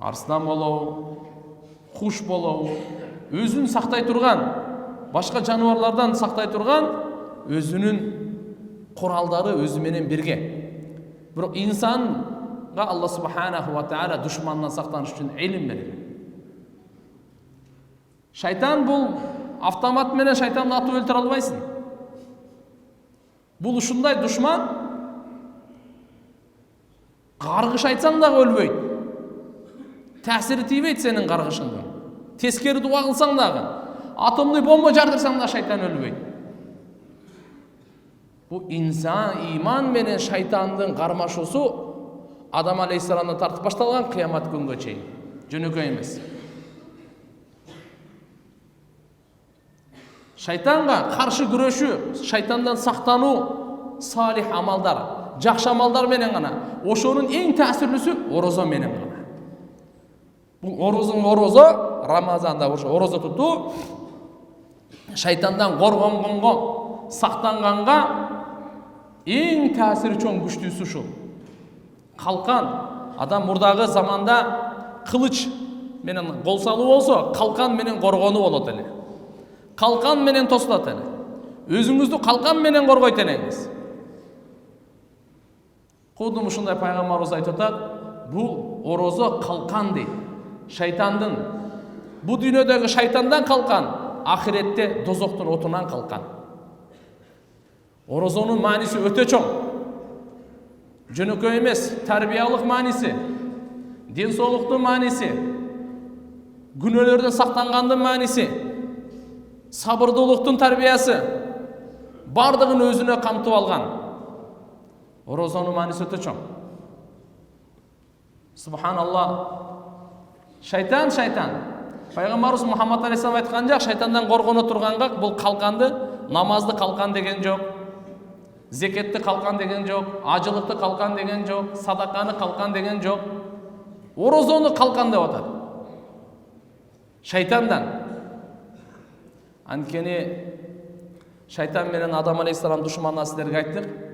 арыстан болобу, куш болобу, өзүн сактай турган, башка жаныбарлардан сактай турган өзүнүн куралдары өзү менен бирге. Бирок инсанга Алла субханаху ва тааля душмандан сактаныш үчүн илим берген. Шайтан бул автомат менен шайтанды атып өлтүрө албайсың. Бул ушундай душман, каргыш айтсаң дагы өлбөйт. Тәсири тийбейт сенин каргышыңдын. Тескери дуа кылсаң дагы, атомный бомба жардырсаң да шайтан өлбөйт. Бул инсан иман менен шайтандын кармашуусу Адам алейхиссаламдан тартып башталган кыямат күнгө чейин. Жөнөкөй эмес. Шайтанга каршы күрөшүү, шайтандан сактануу салих амалдар, жакшы амалдар менен гана. Ошонун эң таасирлүүсү орозо менен гана. Бул орозо Рамазанда орозо тутуу шайтандан коргонгонго, сактанганга эң таасири чоң күчтүүсү ушул. Калкан, адам мурдагы заманда кылыч менен кол салуу болсо, калкан менен коргонуу болот эле. Калкан менен тосулат эле. Өзүңүздү калкан менен коргойт элеңиз. Кудум ушундай пайгамбарыбыз айтып атат, бул орозо калкан дейт. Шайтандын, бу дүйнөдөгү шайтандан калкан, ахиретте дозоктун отунан калкан. Орозонун мааниси өтө чоң. Жөнөкөй эмес, тарбиялык мааниси, ден соолуктун мааниси, күнөөлөрдөн сактангандын мааниси, сабырдуулуктун тарбиясы, бардыгын өзүнө камтып алган. Орозонун мааниси өтө чоң. Субханаллах. Шайтан. Пайгамбарыбыз Мухаммад алейхиссалам айткан жак, шайтандан коргоно турганга бул калканды, намазды калкан деген жок. Зекетти калкан деген жок, ажылыкты калкан деген жок, садаканы калкан деген жок. Орозону калкан деп атат. Шайтандан. Анткени шайтан менен Адам алейхиссалам душманына силерге айттык.